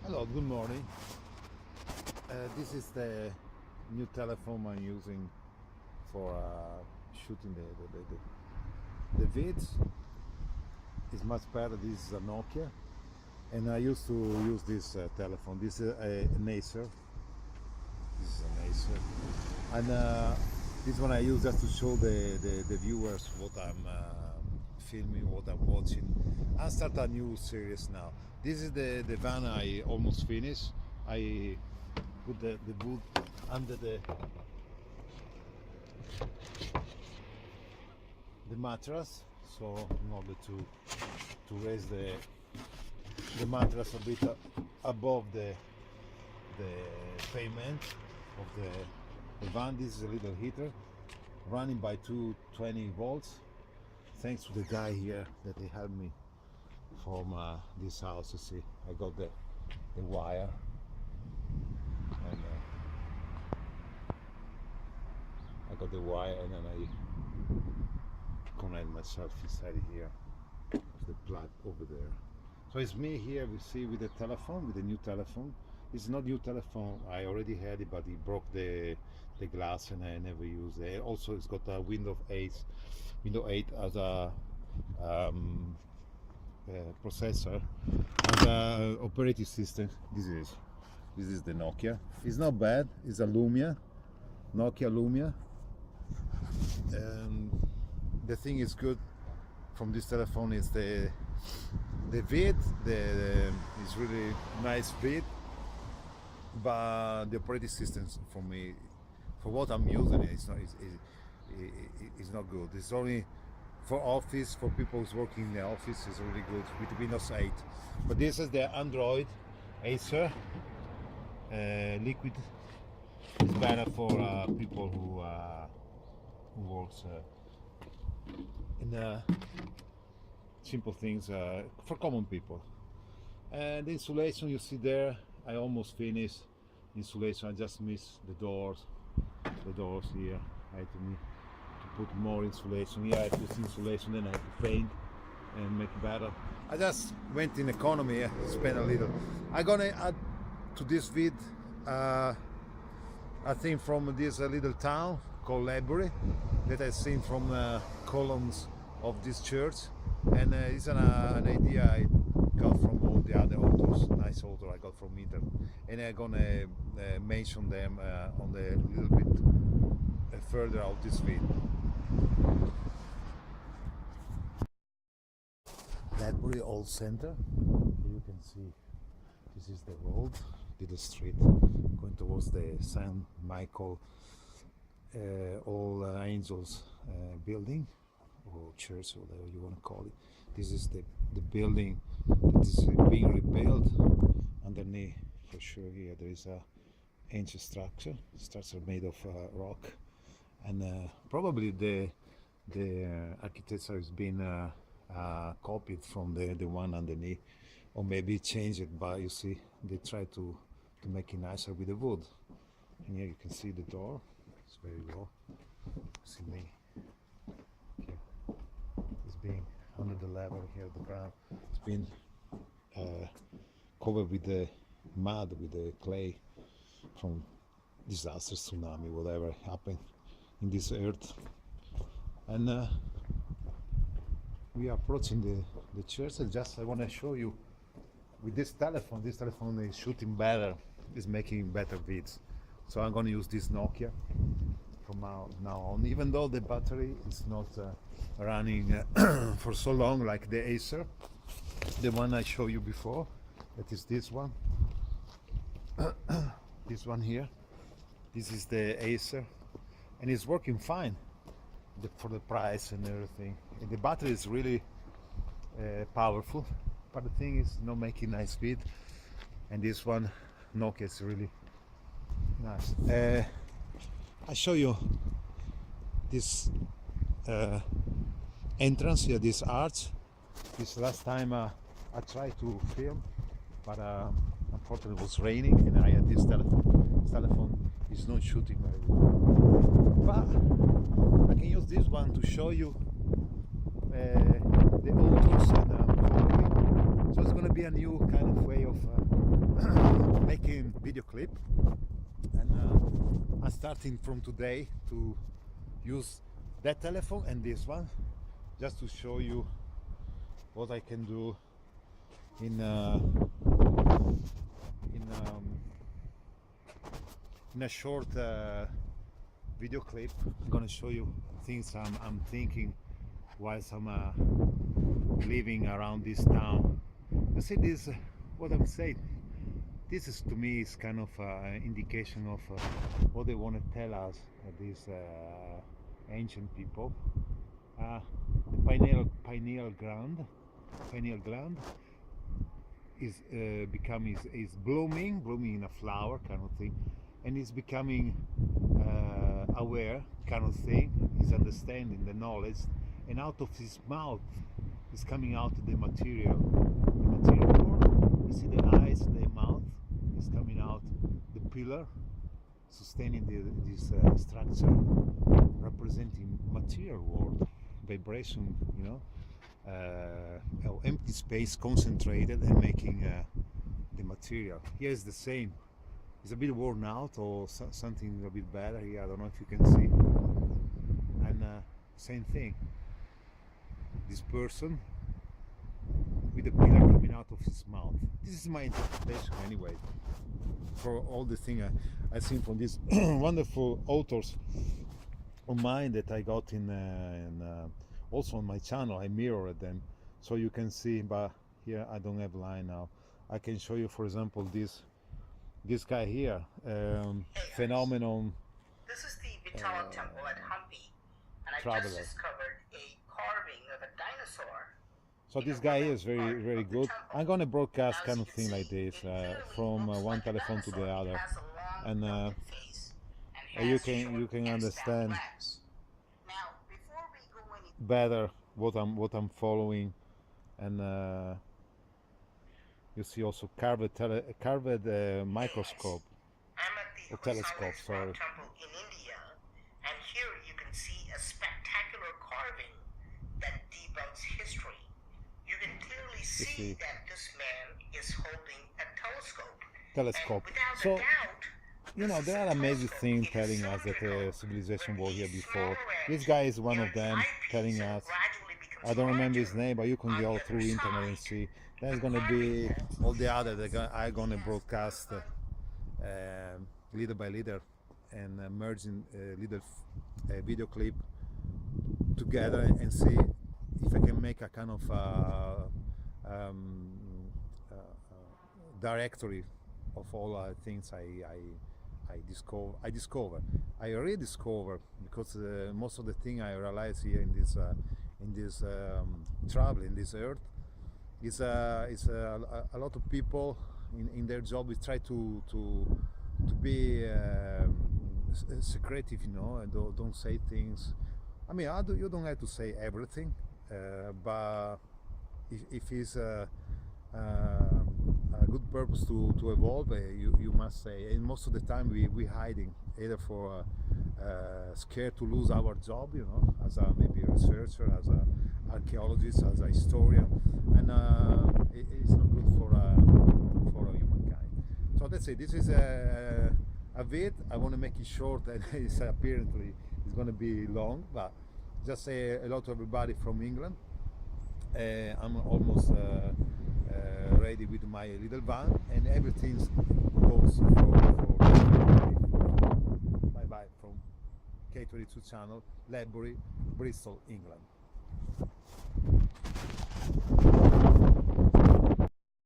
Hello, good morning. This is the new telephone I'm using for shooting the vids. It's much better. This is a Nokia, and I used to use this telephone. This is an Acer. This is an Acer, and this one I use just to show the viewers what I'm filming, what I'm watching. I start a new series now. This is the van I almost finished. I put the wood under the mattress, so in order to raise the mattress a bit above the pavement of the van. This is a little heater running by 220 volts. Thanks to the guy here that he helped me from this house. You see, I got the wire, and then I connect myself inside here with the plug over there. So it's me here. We see with the telephone, with the new telephone. It's not new telephone. I already had it, but it broke the glass, and I never used it. Also, it's got a Windows 8 as a processor, as a operating system. This is the Nokia. It's not bad. It's a Lumia, Nokia Lumia. The thing is good from this telephone is the vid. It's really nice vid, but the operating system for me, for what I'm using it, it's not good. It's only for office, for people who's working in the office. It's really good with Windows 8. But this is the Android Acer Liquid. It's better for people who works in simple things, for common people. And the insulation you see there, I almost finished insulation. I just missed the doors here. I had to put more insulation here. I put insulation, then I had to paint and make it better. I just went in economy, spent a little. I'm gonna add to this vid I think from this little town called Ledbury that I've seen from columns of this church, and it's an idea I got from all the other authors, nice author I got from internet, and I'm gonna mention them on the little bit further out this video. Ledbury Old Center. Here you can see this is the road, little street going towards the San Michael All Angels building or church, or whatever you want to call it. This is the building that is being rebuilt. Underneath, for sure, here there is a ancient structure. Structure made of rock, and probably the architecture has been copied from the one underneath, or maybe changed it. But you see, they try to make it nicer with the wood. And here you can see the door. It's very low. See me. Okay. It's being under the level here, the ground. It's been covered with the mud, with the clay from disasters, tsunami, whatever happened in this earth. And we are approaching the church. And just I want to show you with this telephone. This telephone is shooting better, is making better vids. So I'm going to use this Nokia from now on, even though the battery is not running for so long like the Acer, the one I showed you before. That is this one. This one here. This is the Acer, and it's working fine for the price and everything. And the battery is really powerful, but the thing is not making nice vid. And this one Nokia is really nice. I show you this entrance here, this arch. This last time I tried to film, but unfortunately it was raining, and I had this telephone. This telephone is not shooting very well. But I can use this one to show you the autos, and so it's going to be a new kind of way of video clip, and I'm starting from today to use that telephone and this one just to show you what I can do in a short video clip. I'm gonna show you things I'm thinking whilst I'm living around this town. You see this, what I'm saying, this is to me is kind of an indication of what they want to tell us, these ancient people. The pineal gland is is blooming in a flower kind of thing, and is becoming aware kind of thing, is understanding the knowledge, and out of his mouth is coming out the material world. You see the eyes, the mouth is coming out, the pillar sustaining this structure, representing material world, vibration, you know, empty space concentrated and making the material. Here is the same. It's a bit worn out, or something a bit better here. I don't know if you can see. And same thing. This person with the pillar coming out of his mouth. This is my interpretation anyway, for all the thing I seen from these wonderful authors of mine that I got in also on my channel. I mirrored them so you can see, but here I don't have line now. I can show you, for example, this guy here, phenomenon. This is the Vitala Temple at Hampi, and I traveler. just discovered a carving of a dinosaur. So this guy is very good. I'm gonna broadcast kind of thing like this from one telephone to the other, and you can understand better what I'm following, and you see also carved microscope or telescope. Sorry. Temple in India, and here you can see a spectacular carving that debunks history. You can clearly see that this man is holding a telescope. So, you know, there are amazing things telling us that civilization was here before. This guy is one of them, telling us. I don't remember his name, but you can go through internet and see. There's gonna be all the other that I'm gonna broadcast little by little, and merging little video clip together, and see if I can make a kind of directory of all things I discover. I rediscover, because most of the thing I realize here in this travel in this earth is a lot of people in their job. We try to be secretive, you know, and don't say things. I mean, you don't have to say everything, but if it's a good purpose to evolve, you must say. And most of the time we hiding, either for scared to lose our job, you know, as a maybe a researcher, as a archaeologist, as a historian, and it's not good for humankind. So that's it. This is a vid. I want to make it short, and it's apparently it's going to be long, but just say hello to everybody from England. I'm almost ready with my little van, and everything goes for bye bye from K22 channel, Ledbury, Bristol, England.